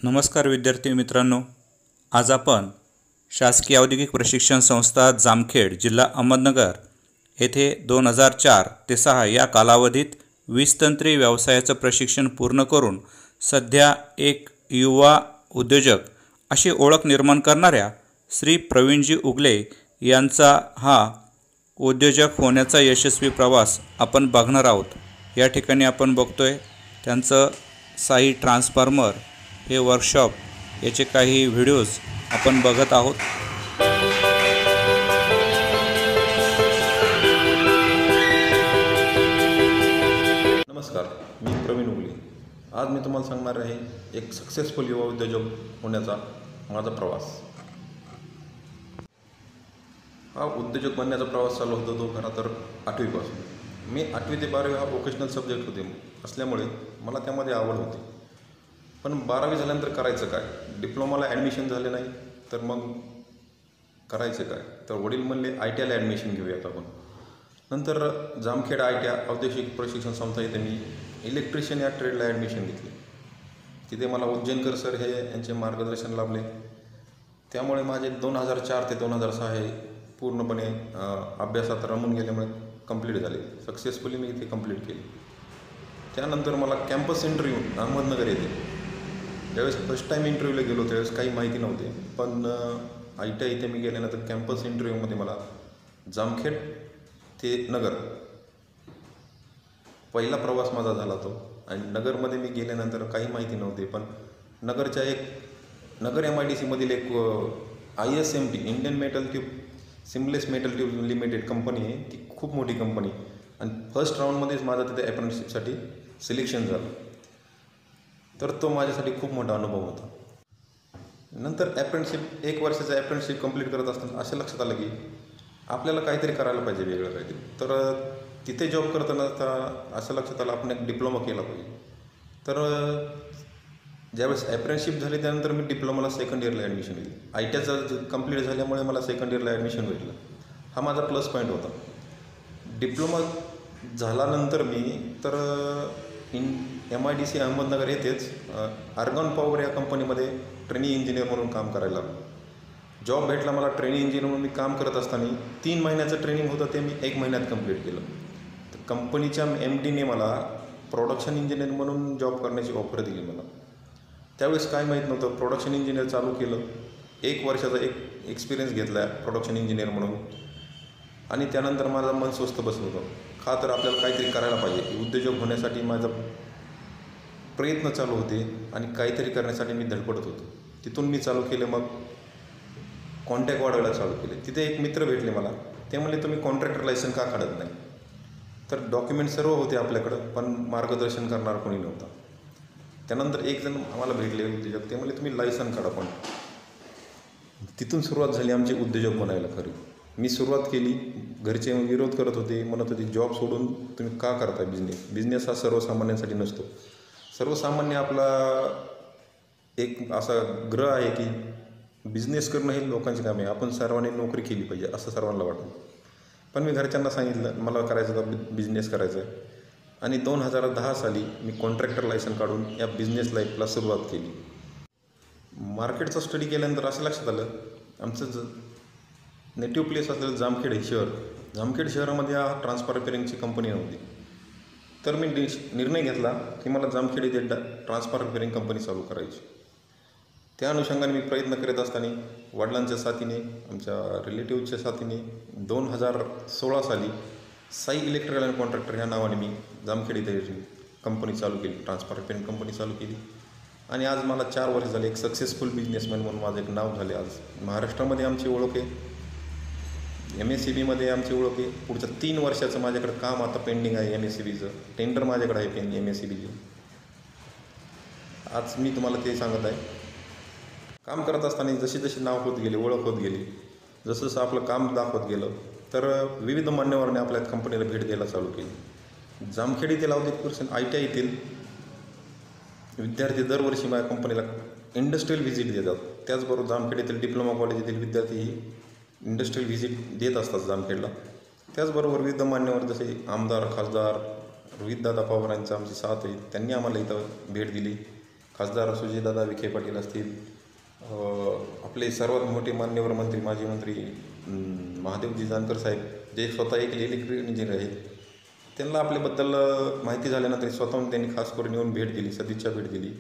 नमस्कार विद्यार्थी मित्रांनो, आज आपण शासकीय औद्योगिक प्रशिक्षण संस्था जामखेड जिल्हा अहमदनगर येथे 2004 ते 6 या कालावधीत 20 तंत्री व्यवसायाचं प्रशिक्षण पूर्ण करून सध्या एक युवा उद्योजक अशी ओळख निर्माण करणाऱ्या श्री प्रवीणजी उगले यांचा हा उद्योजक होण्याचा यशस्वी प्रवास आपण बघणार आहोत। या ठिकाणी आपण बघतोय त्यांचं साई ट्रान्सफॉर्मर हे वर्कशॉप याचे काही व्हिडिओज आपण बघत आहोत। नमस्कार, मी प्रवीण उगले। आज मी तुम्हाला सांगणार आहे एक सक्सेसफुल युवा उद्योजक होण्याचा माझा प्रवास। हा उद्योजक बनण्याचा प्रवास चालू होता तो खरा तर 8वी पासून। मी 8वी ते 12वी हा वोकेशनल सब्जेक्ट होते असल्यामुळे मला त्यामध्ये आवड होती। पण 12वी झाल्यानंतर करायचं काय? डिप्लोमाला ॲडमिशन झाले नाही तर मग करायचं काय? तर वडील म्हणले ITIला ॲडमिशन घेऊयात आपण। नंतर जामखेड ITI औद्योगिक प्रशिक्षण संस्था इथे मी इलेक्ट्रिशियन या ट्रेडला ॲडमिशन घेतली। तिथे मला उज्जैनकर सर हे यांचे मार्गदर्शन लाभले। त्यामुळे माझे 2004 ते 2006 हे पूर्णपणे अभ्यासात रमून गेल्यामुळे कंप्लीट झाले। सक्सेसफुली मी इथे कंप्लीट केली। त्यानंतर मला कॅम्पस इंटरव्ह्यू अहमदनगर येथे ज्यावेळेस फर्स्ट टाईम इंटरव्ह्यूला गेलो त्यावेळेस काही माहिती नव्हते, पण ITI इथे मी गेल्यानंतर कॅम्पस इंटरव्ह्यूमध्ये मला जामखेड ते नगर पहिला प्रवास माझा झाला तो। आणि नगरमध्ये मी गेल्यानंतर काही माहिती नव्हते, पण नगरच्या नगर MIDC मधील एक ISMT Indian metal tube seamless metal tube limited company आहे। ती खूप मोठी कंपनी आणि फर्स्ट राऊंडमध्येच माझं तिथे अप्रेंटिसशिपसाठी सिलेक्शन झालं। तर तो माझ्यासाठी खूप मोठा अनुभव होता। नंतर अप्रेंटिसशिप 1 वर्षाचं अप्रेंटिसशिप कंप्लीट करत असताना असं लक्षात आलं की आपल्याला काहीतरी करायला पाहिजे, वेगळं काहीतरी। तर तिथे जॉब करताना असं लक्षात आलं आपण एक डिप्लोमा केला पाहिजे। तर ज्यावेळेस अप्रेंटिसशिप झाली त्यानंतर मी डिप्लोमाला सेकंड इयरला ॲडमिशन घेतली। ITIचं कंप्लीट झाल्यामुळे मला सेकंड इयरला ॲडमिशन भेटलं। हा माझा प्लस पॉईंट होता। डिप्लोमा झाल्यानंतर मी तर MIDC अहमदनगर येथेच आर्गॉन पॉवर या कंपनीमध्ये ट्रेनिंग इंजिनियर म्हणून काम करायला लागलो। जॉब भेटला मला ट्रेनिंग इंजिनियर म्हणून। मी काम करत असताना 3 महिन्याचं ट्रेनिंग होतं ते मी 1 महिन्यात कंप्लीट केलं। तर कंपनीच्या MDने मला प्रोडक्शन इंजिनियर म्हणून जॉब करण्याची ऑफर दिली मला। त्यावेळेस काय माहीत नव्हतं, प्रोडक्शन इंजिनियर चालू केलं। 1 वर्षाचा एक्सपिरियन्स घेतला प्रोडक्शन इंजिनियर म्हणून आणि त्यानंतर माझं मन स्वस्थ बसलं होतं। का तर आपल्याला काहीतरी करायला पाहिजे। उद्योजक होण्यासाठी माझा प्रयत्न चालू होते आणि काहीतरी करण्यासाठी मी धडपडत होतो। तिथून मी चालू केलं, मग कॉन्टॅक्ट वाढवायला चालू केले। तिथे एक मित्र भेटले मला, ते म्हणले तुम्ही कॉन्ट्रॅक्टर लायसन का काढत नाही? तर डॉक्युमेंट सर्व होते आपल्याकडं, पण मार्गदर्शन करणार कोणी नव्हता। त्यानंतर एक जण आम्हाला भेटले उद्योजक, ते म्हणले तुम्ही लायसन काढा। पण तिथून सुरुवात झाली आमची उद्योजक बनायला खरी। मी सुरुवात केली, घरचे विरोध करत होते, म्हणत होते जॉब सोडून तुम्ही का करता बिझनेस हा सर्वसामान्यांसाठी नसतो। सर्वसामान्य आपला एक असा ग्रह आहे की बिझनेस करणं हे लोकांचे काम आहे, आपण सर्वांनी नोकरी केली पाहिजे असं सर्वांना वाटतं। पण मी घरच्यांना सांगितलं मला करायचं का बिझनेस करायचा आहे। आणि 2010 साली मी कॉन्ट्रॅक्टर लायसन काढून या बिझनेस लाईफला सुरुवात केली। मार्केटचा स्टडी केल्यानंतर असं लक्षात आलं आमचं नेटिव्ह प्लेस असलेलं जामखेड हे शहर, जामखेड शहरामध्ये हा ट्रान्सफॉर्मर रिपेअरिंगची कंपनी नव्हती। तर मी निर्णय घेतला की मला जामखेड येथे ट्रान्सफॉर्मर रिपेअरिंग कंपनी चालू करायची। त्या अनुषंगाने मी प्रयत्न करत असताना वडिलांच्या साथीने, आमच्या रिलेटिव्हच्या साथीने 2016 साली साई इलेक्ट्रिकल अँड कॉन्ट्रॅक्टर ह्या नावाने मी जामखेड इथे कंपनी चालू केली, ट्रान्सफॉर्मर रिपेअरिंग कंपनी चालू केली। आणि आज मला 4 वर्ष झाले एक सक्सेसफुल बिझनेसमॅन म्हणून माझं एक नाव झाले। आज महाराष्ट्रामध्ये आमची ओळख आहे, MSCBमध्ये आमची ओळख आहे। पुढच्या 3 वर्षाचं माझ्याकडे काम आता पेंडिंग आहे। MSCBचं टेंडर माझ्याकडे आहे MSCBचे। आज मी तुम्हाला ते सांगत आहे। काम करत असताना जशी जशी नाव होत गेली, ओळख होत गेली, जसं जसं आपलं काम दाखवत गेलं, तर विविध मान्यवरांनी आपल्या कंपनीला भेट द्यायला चालू केली। जामखेड येथील औद्योगिक प्रशिक्षण ITI येथील विद्यार्थी दरवर्षी माझ्या कंपनीला इंडस्ट्रियल व्हिजिट देतात। त्याचबरोबर जामखेड येथील डिप्लोमा कॉलेज येथील विद्यार्थीही इंडस्ट्रियल व्हिजिट देत असतात जामखेडला। त्याचबरोबर विविध मान्यवर जसे आमदार, खासदार रोहितदादा पवारांचं आमची साथ आहे, त्यांनी आम्हाला इथं भेट दिली। खासदार सुजयदादा विखे पाटील असतील, आपले सर्वात मोठे मान्यवर मंत्री, माजी मंत्री महादेवजी जानकर साहेब, जे स्वतः एक इलेक्ट्रिकल इंजिनियर आहेत, त्यांना आपल्याबद्दल माहिती झाल्यानंतर स्वतःहून त्यांनी खास करून येऊन भेट दिली, सदिच्छा भेट दिली.